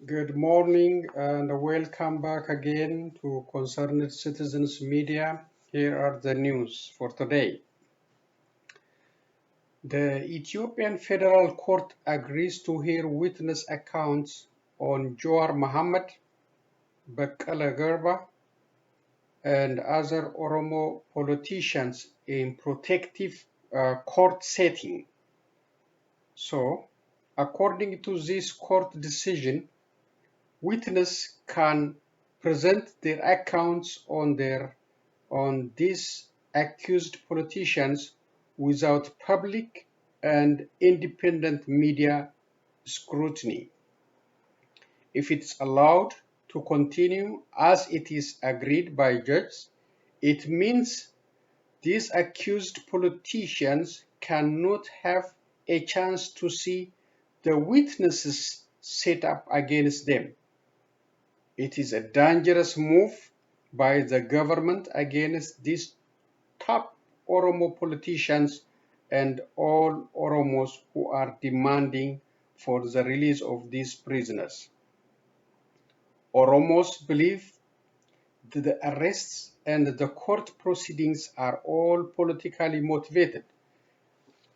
Good morning and welcome back again to Concerned Citizens Media. Here are the news for today. The Ethiopian Federal Court agrees to hear witness accounts on Jawar Mohamed, Bekele Gerba, and other Oromo politicians in protective court setting. So, according to this court decision, witnesses can present their accounts on these accused politicians without public and independent media scrutiny. If it's allowed to continue as it is agreed by judges, it means these accused politicians cannot have a chance to see the witnesses set up against them. It is a dangerous move by the government against these top Oromo politicians and all Oromos who are demanding for the release of these prisoners. Oromos believe that the arrests and the court proceedings are all politically motivated,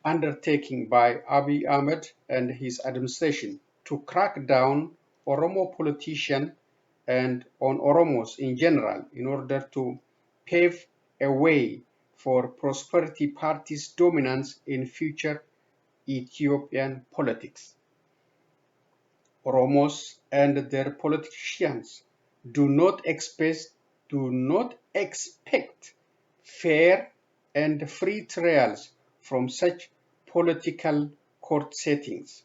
undertaken by Abiy Ahmed and his administration to crack down Oromo politicians and on Oromos in general in order to pave a way for Prosperity Party's dominance in future Ethiopian politics. Oromos and their politicians do not expect fair and free trials from such political court settings.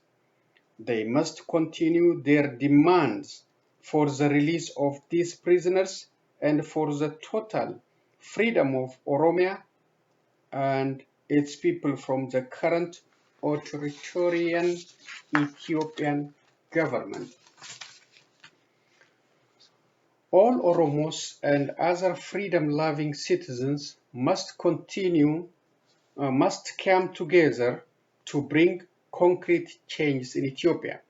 They must continue their demands for the release of these prisoners and for the total freedom of Oromia and its people from the current authoritarian Ethiopian government. All Oromos and other freedom-loving citizens must come together to bring concrete changes in Ethiopia.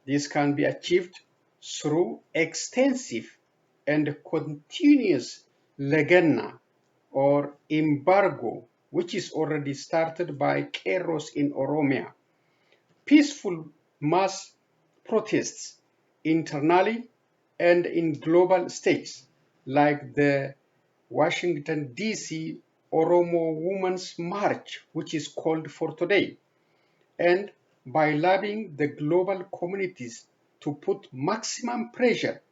This can be achieved through extensive and continuous Legena or embargo, which is already started by Kairos in Oromia, peaceful mass protests internally and in global stages, like the Washington, D.C. Oromo Women's March, which is called for today, and by lobbying the global communities to put maximum pressure,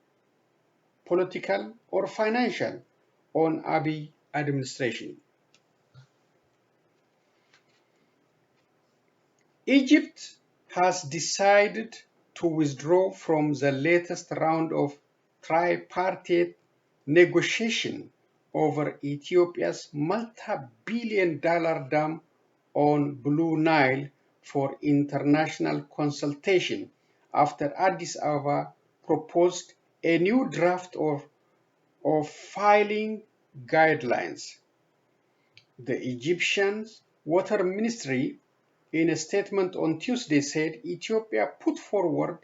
political or financial, on Abiy administration. Egypt has decided to withdraw from the latest round of tripartite negotiation over Ethiopia's multi-billion-dollar dam on Blue Nile for international consultation after Addis Ababa proposed a new draft of filing guidelines. The Egyptian Water Ministry, in a statement on Tuesday, said Ethiopia put forward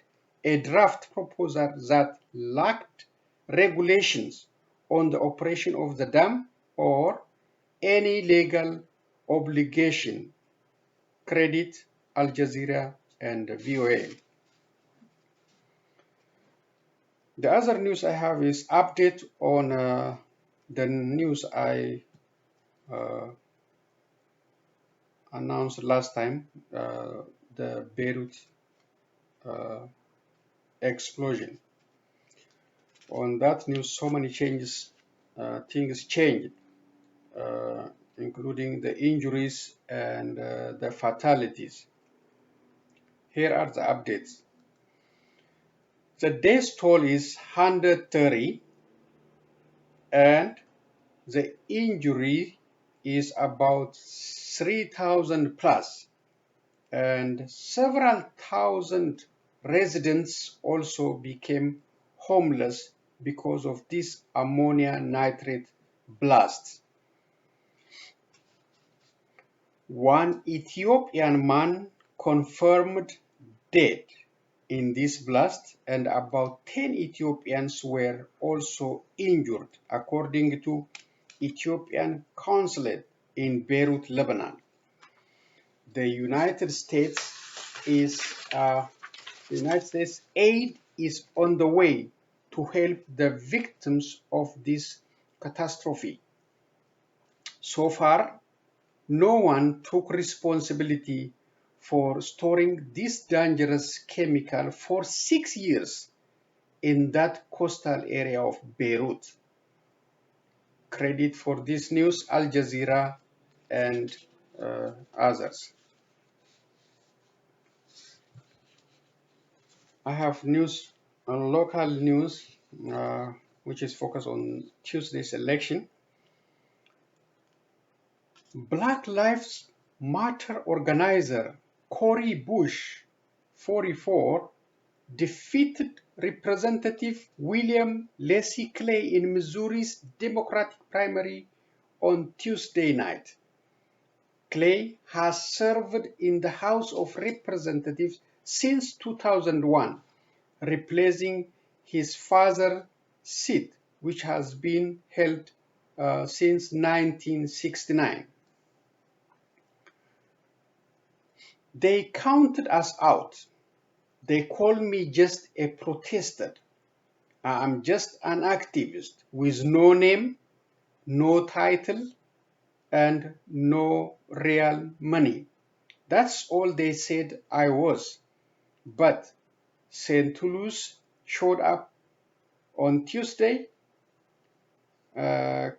a draft proposal that lacked regulations on the operation of the dam or any legal obligation. Credit Al Jazeera and VOA. The other news I have is update on the news I announced last time, the Beirut Explosion. On that news, so many things changed, including the injuries and the fatalities. Here are the updates. The death toll is 130 and the injury is about 3,000 plus, and several thousand residents also became homeless because of this ammonia nitrate blast. One Ethiopian man confirmed dead in this blast, and about 10 Ethiopians were also injured, according to Ethiopian consulate in Beirut, Lebanon. The United States aid is on the way to help the victims of this catastrophe. So far, no one took responsibility for storing this dangerous chemical for 6 years in that coastal area of Beirut. Credit for this news, Al Jazeera and others. I have news, local news, which is focused on Tuesday's election. Black Lives Matter organizer Cori Bush, 44, defeated Representative William Lacy Clay in Missouri's Democratic primary on Tuesday night. Clay has served in the House of Representatives since 2001, replacing his father's seat, which has been held since 1969. They counted us out. They call me just a protester. I'm just an activist with no name, no title, and no real money. That's all they said I was. But St. Toulouse showed up on Tuesday,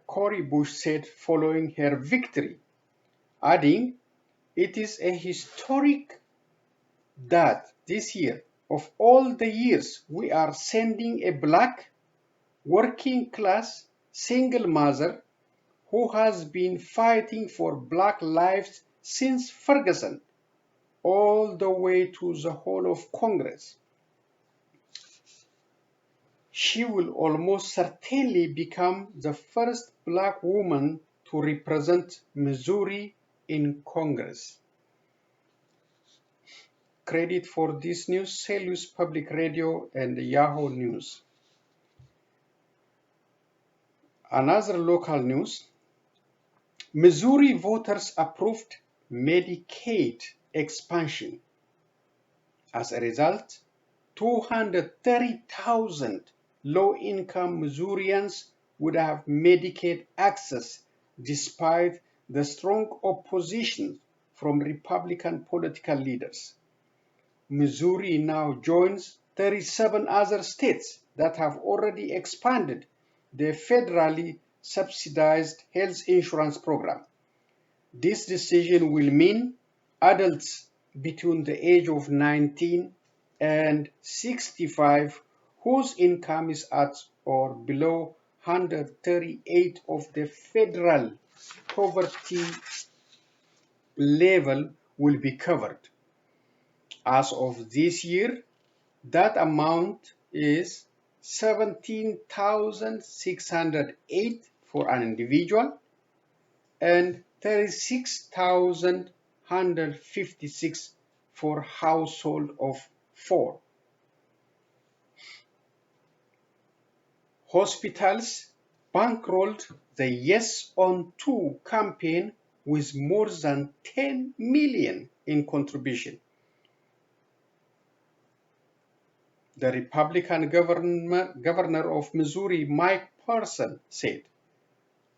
Cori Bush said following her victory, adding, "It is a historic that this year, of all the years, we are sending a black, working class, single mother who has been fighting for black lives since Ferguson, all the way to the Hall of Congress. She will almost certainly become the first black woman to represent Missouri in Congress." Credit for this news, St. Louis Public Radio and Yahoo News. Another local news, Missouri voters approved Medicaid expansion. As a result, 230,000 low-income Missourians would have Medicaid access despite the strong opposition from Republican political leaders. Missouri now joins 37 other states that have already expanded their federally subsidized health insurance program. This decision will mean adults between the age of 19 and 65 whose income is at or below 138 of the federal poverty level will be covered. As of this year, that amount is $17,608 for an individual and $36,156 for household of 4. Hospitals bankrolled the Yes on 2 campaign with more than $10 million in contribution. The Republican governor of Missouri, Mike Parson, said,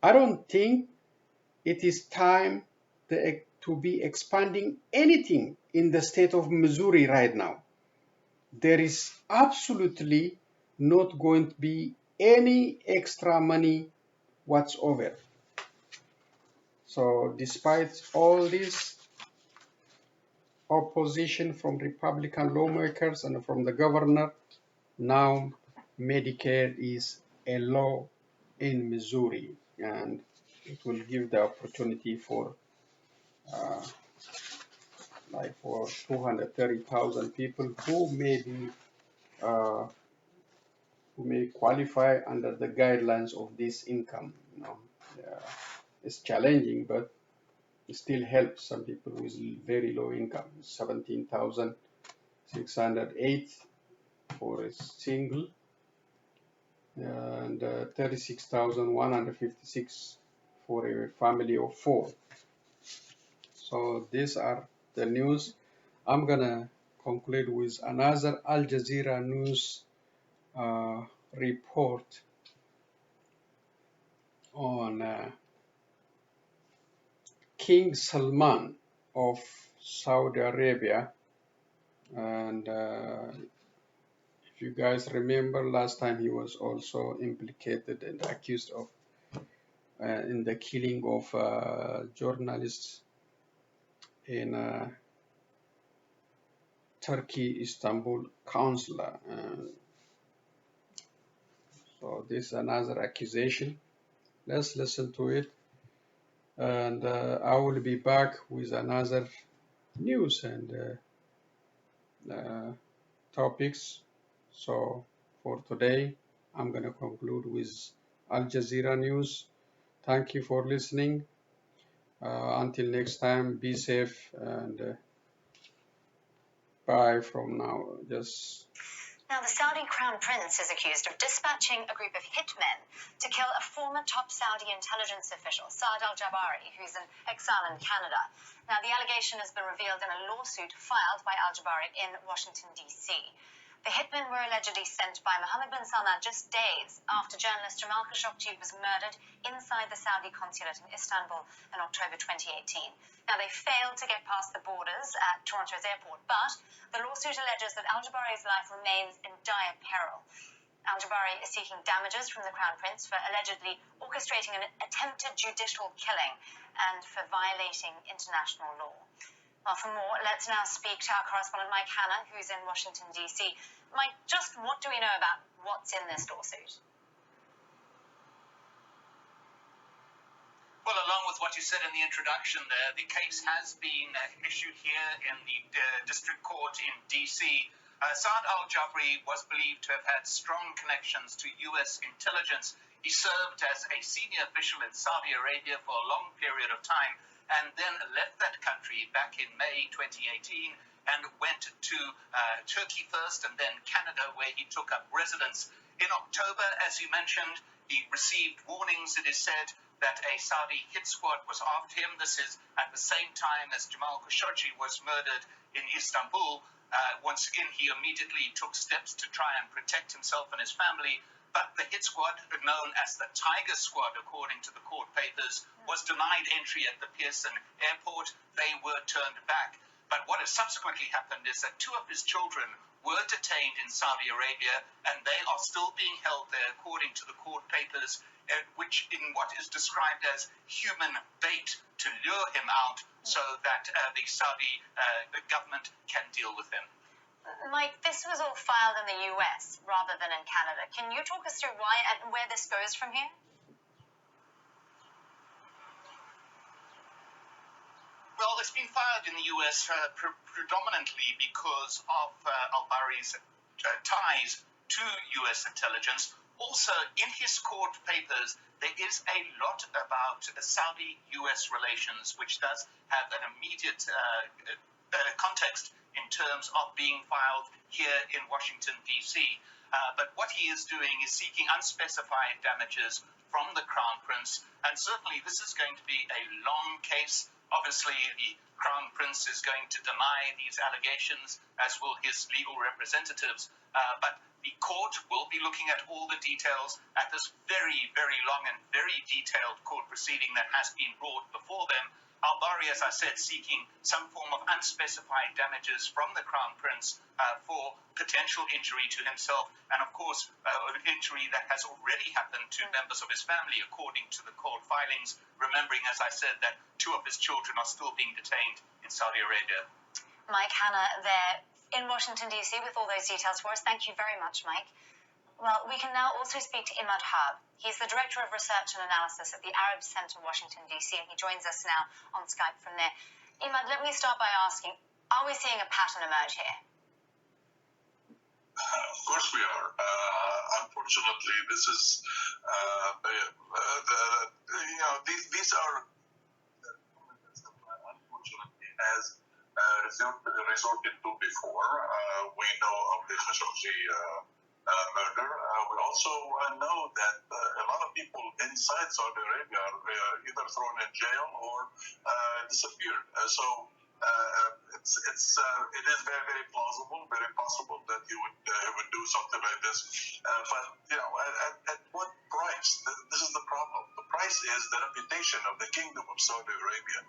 "I don't think it is time to be expanding anything in the state of Missouri right now. There is absolutely not going to be any extra money whatsoever." So despite all this opposition from Republican lawmakers and from the governor, now Medicare is a law in Missouri, and it will give the opportunity for for 230,000 people who may qualify under the guidelines of this income. It's challenging, but it still helps some people with very low income. $17,000 608 for a single, and 36,156 for a family of 4. So these are the news. I'm gonna conclude with another Al Jazeera news report on King Salman of Saudi Arabia. And if you guys remember, last time he was also implicated and accused of in the killing of journalists in Turkey, Istanbul consulate. So this is another accusation. Let's listen to it, and I will be back with another news and topics. So for today, I'm going to conclude with Al Jazeera news. Thank you for listening. Until next time, be safe and bye from now. Now, the Saudi Crown Prince is accused of dispatching a group of hitmen to kill a former top Saudi intelligence official, Saad al-Jabari, who's in exile in Canada. Now, the allegation has been revealed in a lawsuit filed by al-Jabari in Washington, D.C. The hitmen were allegedly sent by Mohammed bin Salman just days after journalist Jamal Khashoggi was murdered inside the Saudi consulate in Istanbul in October 2018. Now, they failed to get past the borders at Toronto's airport, but the lawsuit alleges that al-Jabari's life remains in dire peril. Al-Jabari is seeking damages from the Crown Prince for allegedly orchestrating an attempted judicial killing and for violating international law. Well, for more, let's now speak to our correspondent Mike Hanna, who's in Washington, D.C. Mike, just what do we know about what's in this lawsuit? Well, along with what you said in the introduction there, the case has been issued here in the district court in D.C. Saad al-Jabari was believed to have had strong connections to U.S. intelligence. He served as a senior official in Saudi Arabia for a long period of time and then left that country back in May 2018 and went to Turkey first and then Canada, where he took up residence. In October, as you mentioned, he received warnings, it is said, that a Saudi hit squad was after him. This is at the same time as Jamal Khashoggi was murdered in Istanbul. Once again, he immediately took steps to try and protect himself and his family. But the hit squad, known as the Tiger Squad, according to the court papers, was denied entry at the Pearson airport. They were turned back. But what has subsequently happened is that 2 of his children were detained in Saudi Arabia, and they are still being held there, according to the court papers, which in what is described as human bait to lure him out so that the Saudi government can deal with him. Mike, this was all filed in the US rather than in Canada. Can you talk us through why and where this goes from here? Well, it's been filed in the US predominantly because of al-Bari's ties to US intelligence. Also, in his court papers, there is a lot about Saudi-US relations, which does have an immediate context in terms of being filed here in Washington, D.C. But what he is doing is seeking unspecified damages from the Crown Prince, and certainly this is going to be a long case. Obviously, the Crown Prince is going to deny these allegations, as will his legal representatives. But the court will be looking at all the details at this very, very long and very detailed court proceeding that has been brought before them. Al-Bari, as I said, seeking some form of unspecified damages from the Crown Prince for potential injury to himself and, of course, an injury that has already happened to members of his family, according to the court filings, remembering, as I said, that 2 of his children are still being detained in Saudi Arabia. Mike Hanna there in Washington, D.C. with all those details for us. Thank you very much, Mike. Well, we can now also speak to Imad Harb. He's the Director of Research and Analysis at the Arab Center, Washington, D.C., and he joins us now on Skype from there. Imad, let me start by asking, are we seeing a pattern emerge here? Of course we are. Unfortunately, this is, these are, unfortunately, as resorted to before. We know of the Khashoggi murder. We also know that a lot of people inside Saudi Arabia are either thrown in jail or disappeared. It is very, very plausible, very possible that he would do something like this. But at what price? This is the problem. The price is the reputation of the Kingdom of Saudi Arabia.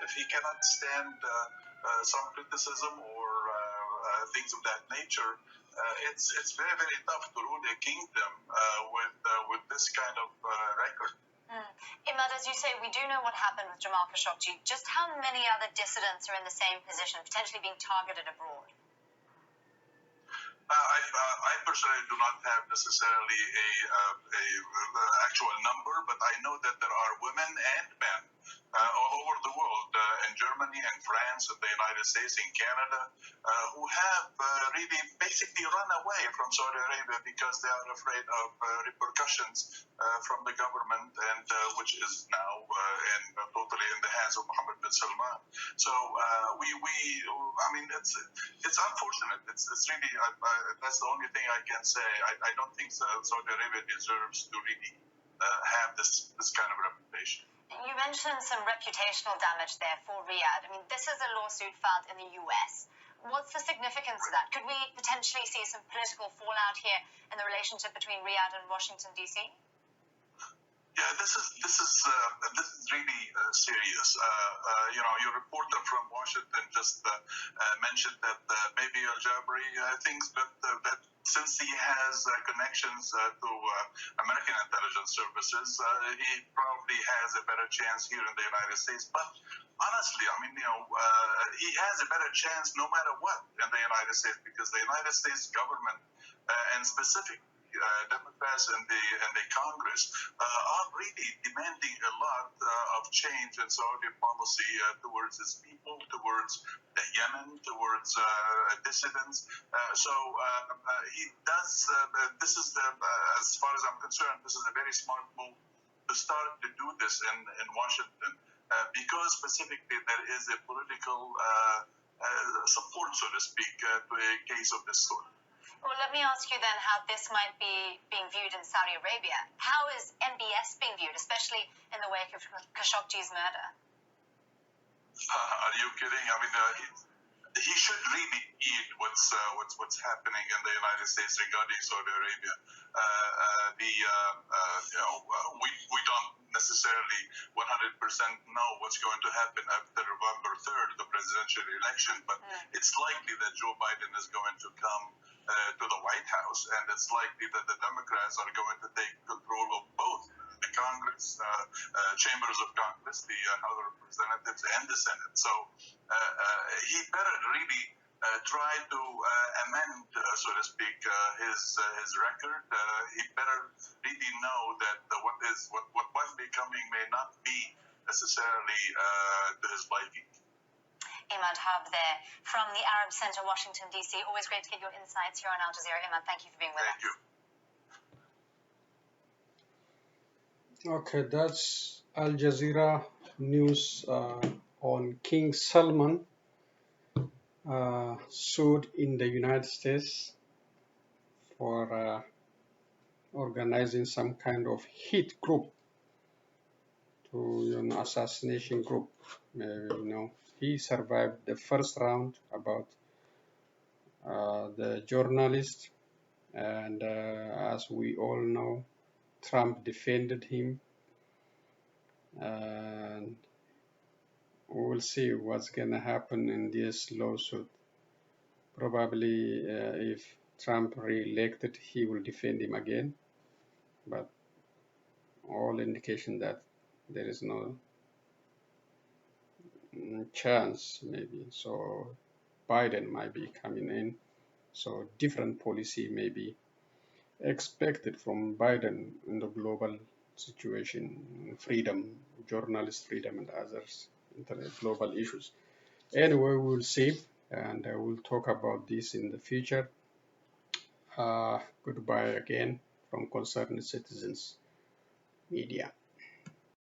If he cannot stand some criticism or things of that nature, it's very, very tough to rule a kingdom with this kind of record. Imad, as you say, we do know what happened with Jamal Khashoggi. Just how many other dissidents are in the same position, potentially being targeted abroad? I personally do not have necessarily a actual number, but I know that there are women and men all over the world, in Germany and France and the United States and Canada, who have really basically run away from Saudi Arabia because they are afraid of repercussions from the government, and which is now totally in the hands of Mohammed bin Salman. So it's unfortunate. It's really that's the only thing I can say. I don't think Saudi Arabia deserves to really have this kind of reputation. You mentioned some reputational damage there for Riyadh. I mean, this is a lawsuit filed in the US. What's the significance of that? Could we potentially see some political fallout here in the relationship between Riyadh and Washington, D.C.? Yeah, this is really serious. Your reporter from Washington just mentioned that maybe Al-Jabri thinks that since he has connections to American intelligence services, he probably has a better chance here in the United States. But honestly, he has a better chance no matter what in the United States, because the United States government and specifically Democrats in the Congress are really demanding a lot of change in Saudi policy towards its people, towards Yemen, towards dissidents. He does. This is as far as I'm concerned, this is a very smart move to start to do this in Washington, because specifically there is a political support, so to speak, to a case of this sort. Well, let me ask you then how this might be being viewed in Saudi Arabia. How is MBS being viewed, especially in the wake of Khashoggi's murder? Are you kidding? He should really eat what's happening in the United States regarding Saudi Arabia. We don't necessarily 100% know what's going to happen after November 3rd, the presidential election, but it's likely that Joe Biden is going to come to the White House, and it's likely that the Democrats are going to take control of both the Congress, chambers of Congress, the House of Representatives, and the Senate. So he better really try to amend, so to speak, his record. He better really know that what was becoming may not be necessarily to his liking. Imad Hab there from the Arab Center, Washington, D.C. Always great to get your insights here on Al Jazeera. Imad, thank you for being with us. Thank you. Okay, that's Al Jazeera news on King Salman sued in the United States for organizing some kind of hit group to assassination group. He survived the first round about the journalist, and as we all know, Trump defended him, and we'll see what's gonna happen in this lawsuit. Probably if Trump re-elected, he will defend him again, but all indication that there is no chance, maybe. So Biden might be coming in, so different policy may be expected from Biden in the global situation, freedom, journalist freedom, and others, global issues. Anyway, we'll see, and we'll talk about this in the future. Goodbye again from Concerned Citizens Media.